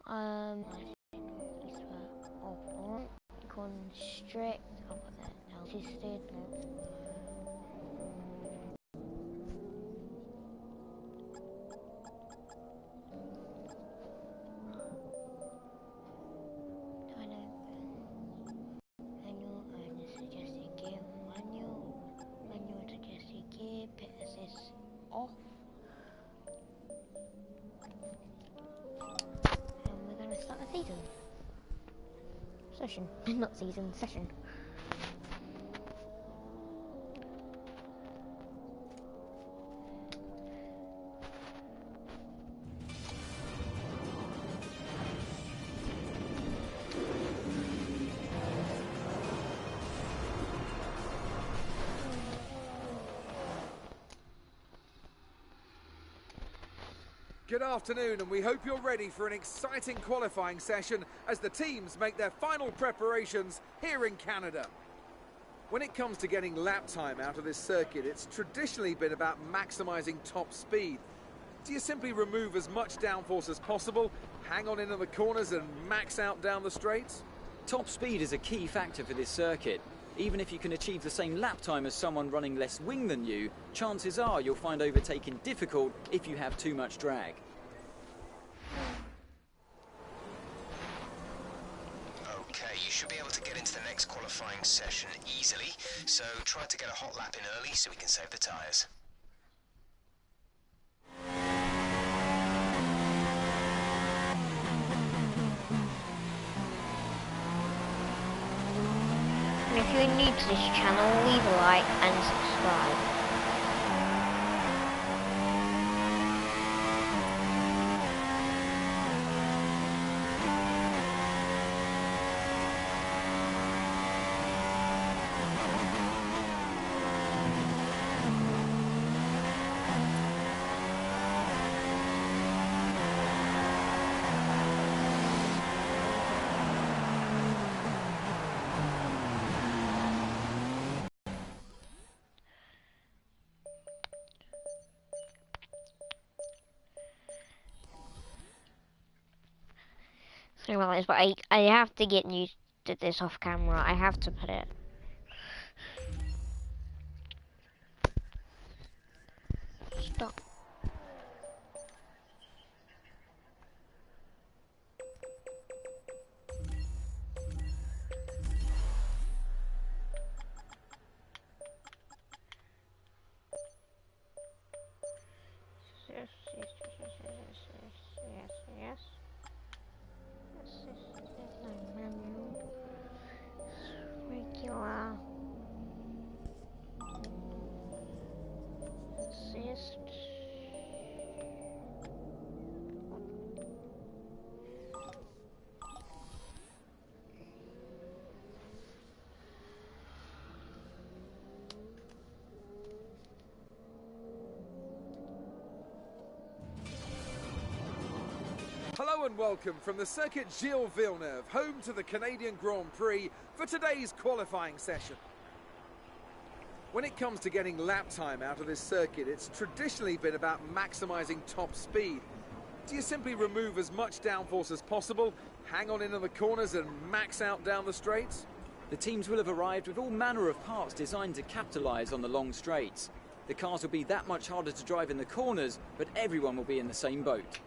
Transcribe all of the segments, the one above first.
Off, constrict, I'll put that assisted. Manual and suggested gear, manual suggested gear, pit assist off. And we're going to start a season. Session. Not season, session. Good afternoon, and we hope you're ready for an exciting qualifying session as the teams make their final preparations here in Canada. When it comes to getting lap time out of this circuit, it's traditionally been about maximising top speed. Do you simply remove as much downforce as possible, hang on into the corners and max out down the straights? Top speed is a key factor for this circuit. Even if you can achieve the same lap time as someone running less wing than you, chances are you'll find overtaking difficult if you have too much drag. Okay, you should be able to get into the next qualifying session easily, so try to get a hot lap in early so we can save the tyres. And if you're new to this channel, leave a like and subscribe. Sorry about this, but I have to get used to this off camera. I have to put it. Stop. Yes. Regular assist. Hello and welcome from the circuit Gilles Villeneuve, home to the Canadian Grand Prix, for today's qualifying session. When it comes to getting lap time out of this circuit, it's traditionally been about maximising top speed. Do you simply remove as much downforce as possible, hang on into the corners and max out down the straights? The teams will have arrived with all manner of parts designed to capitalise on the long straights. The cars will be that much harder to drive in the corners, but everyone will be in the same boat.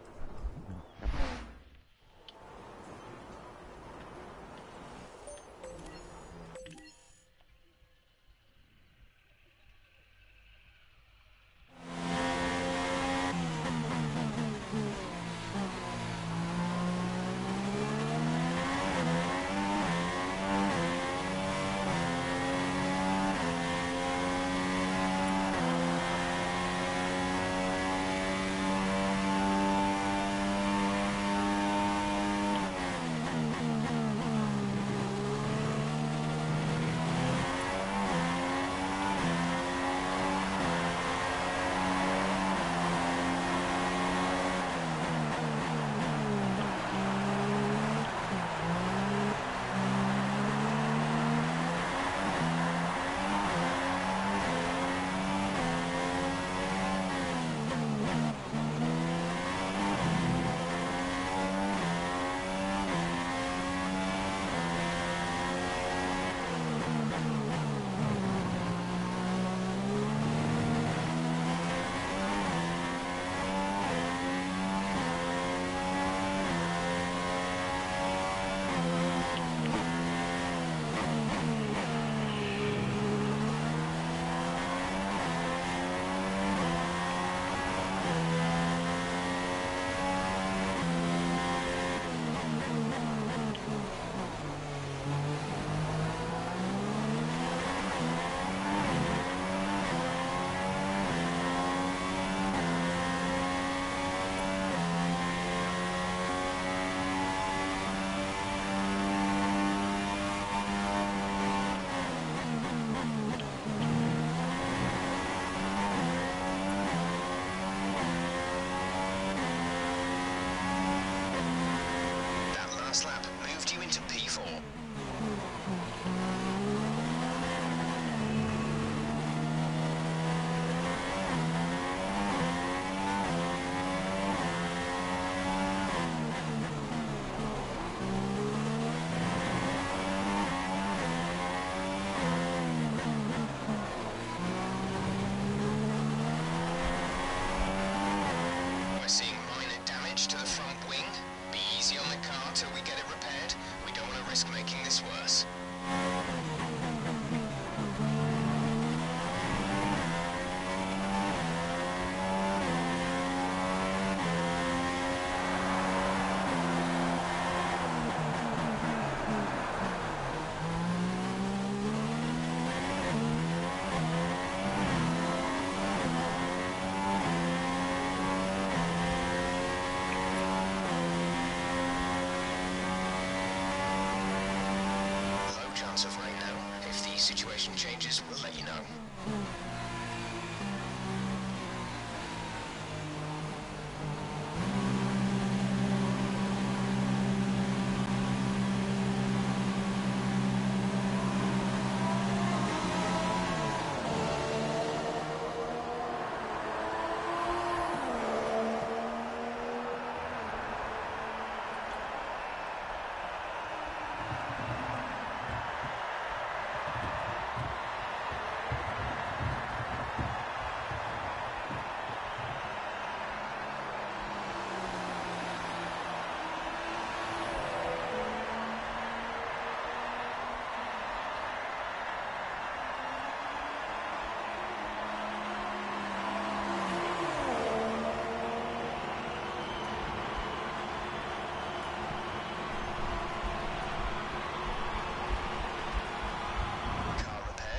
chance of rain now. If the situation changes, we'll let you know.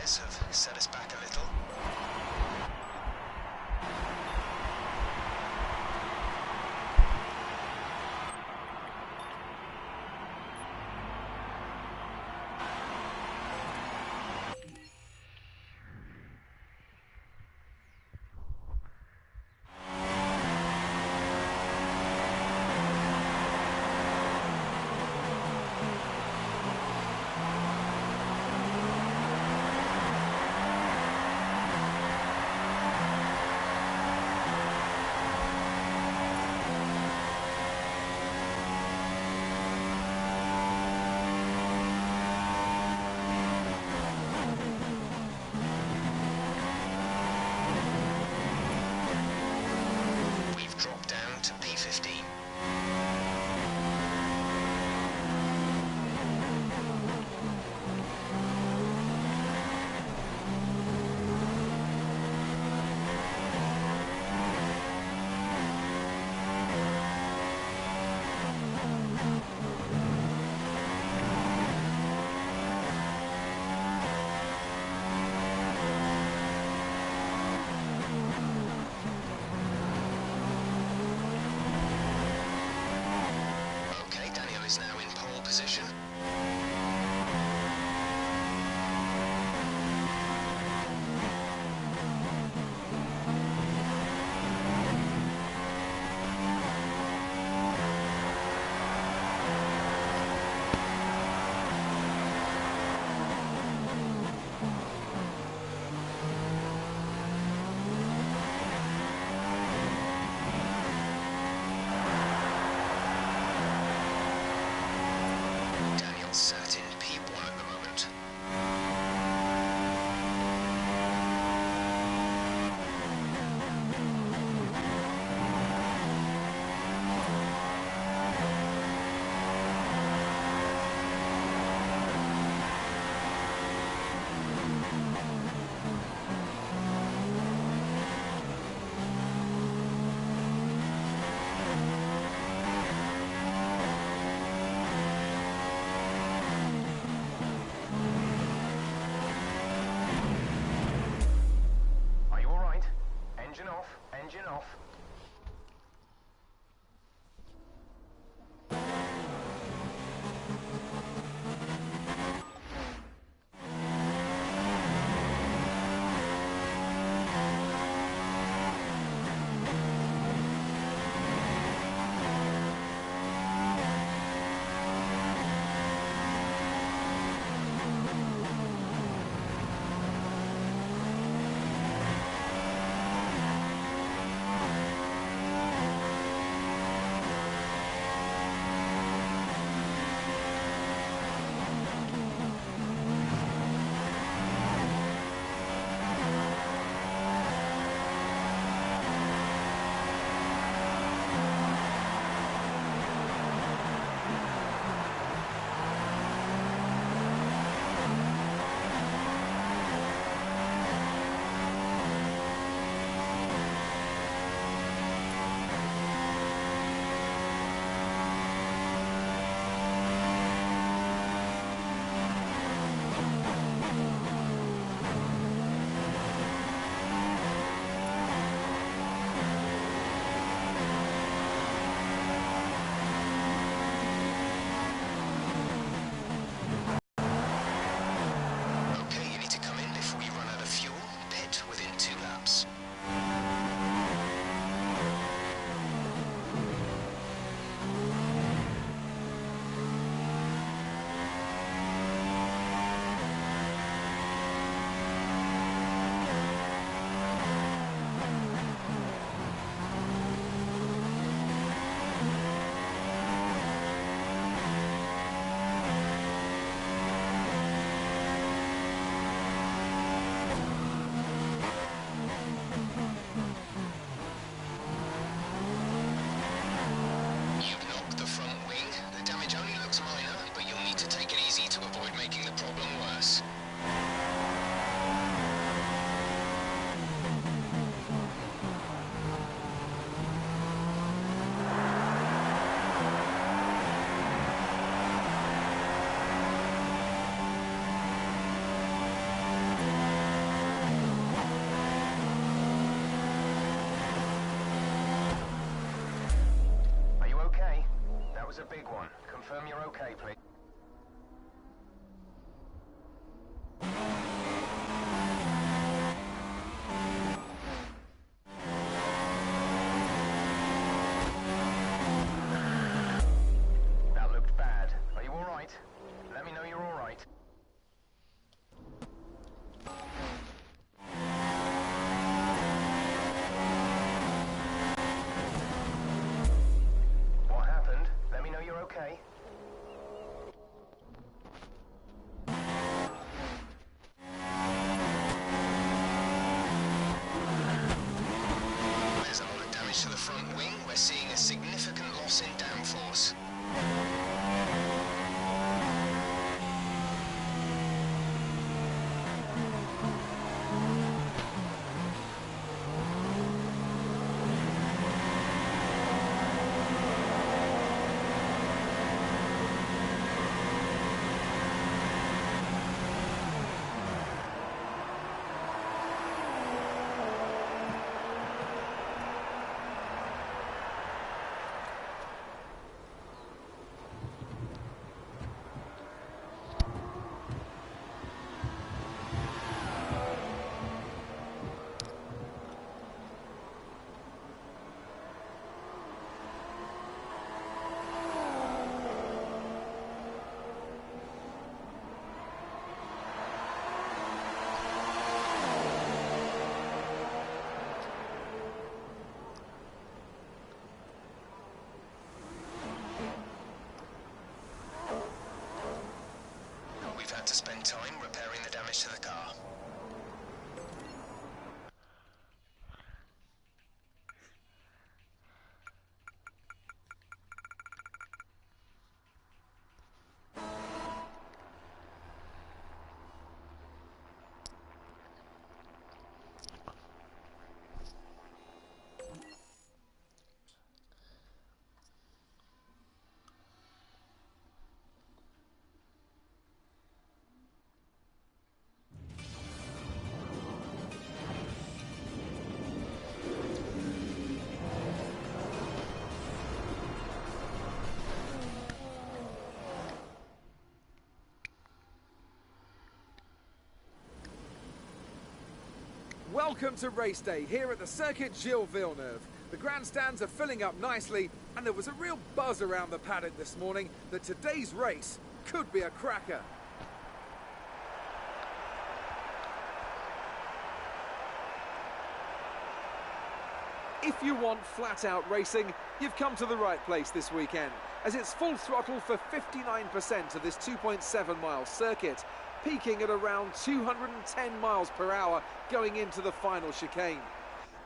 Have set us back a little. Is now in pole position. Sat in P1 at the moment. was a big one. Confirm you're okay, please. That looked bad. Are you all right? Let me know you're all right. What happened? Let me know you're okay. There's a lot of damage to the front wing. We're seeing a significant loss in downforce. We've had to spend time repairing the damage to the car. Welcome to race day here at the Circuit Gilles Villeneuve. The grandstands are filling up nicely, and there was a real buzz around the paddock this morning that today's race could be a cracker. If you want flat-out racing, you've come to the right place this weekend, as it's full throttle for 59% of this 2.7-mile circuit, peaking at around 210 miles per hour going into the final chicane.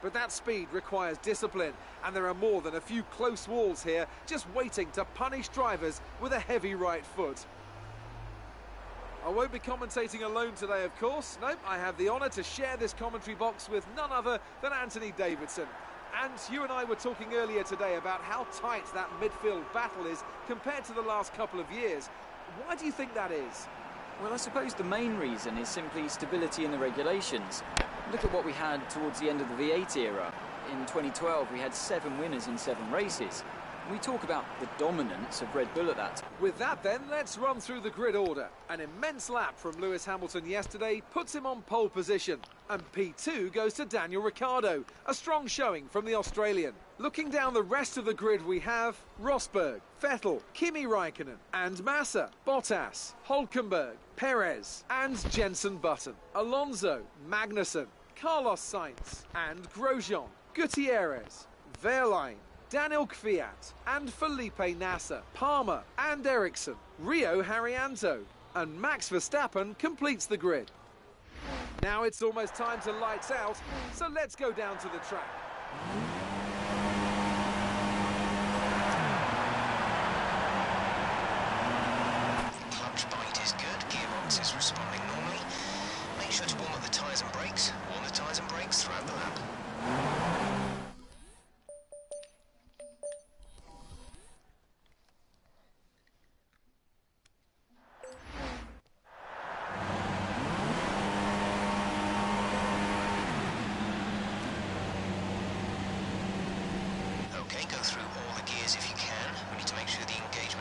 But that speed requires discipline, and there are more than a few close walls here just waiting to punish drivers with a heavy right foot. I won't be commentating alone today, of course. Nope, I have the honour to share this commentary box with none other than Anthony Davidson. And you and I were talking earlier today about how tight that midfield battle is compared to the last couple of years. Why do you think that is? Well, I suppose the main reason is simply stability in the regulations. Look at what we had towards the end of the V8 era. In 2012, we had 7 winners in 7 races. We talk about the dominance of Red Bull at that time. With that then, let's run through the grid order. An immense lap from Lewis Hamilton yesterday puts him on pole position. And P2 goes to Daniel Ricciardo, a strong showing from the Australian. Looking down the rest of the grid we have Rosberg, Vettel, Kimi Raikkonen and Massa, Bottas, Hülkenberg, Perez and Jenson Button, Alonso, Magnussen, Carlos Sainz and Grosjean, Gutierrez, Wehrlein, Daniel Kvyat and Felipe Nasser, Palmer and Ericsson, Rio Haryanto and Max Verstappen completes the grid. Now it's almost time to lights out, so let's go down to the track. Clutch bite is good, gearbox is responding normally. Make sure to warm up the tyres and brakes. Warm the tyres and brakes throughout the lap. Okay, go through all the gears if you can. We need to make sure the engagement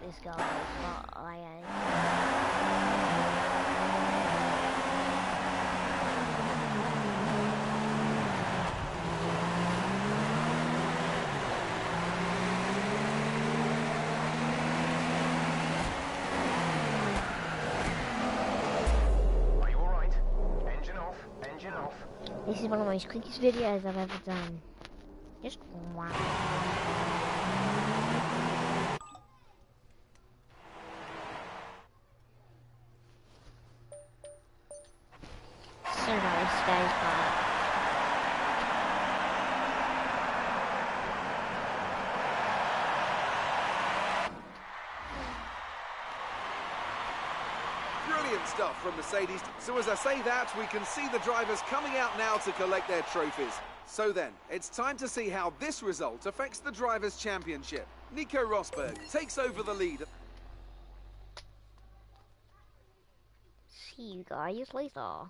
this guy, but I ain't. Are you alright? Engine off, engine off. This is one of the most quickest videos I've ever done. Just wow. Sorry about this, guys, but Brilliant stuff from Mercedes. So as I say that, we can see the drivers coming out now to collect their trophies. So then, it's time to see how this result affects the Drivers' Championship. Nico Rosberg takes over the lead. see you guys later.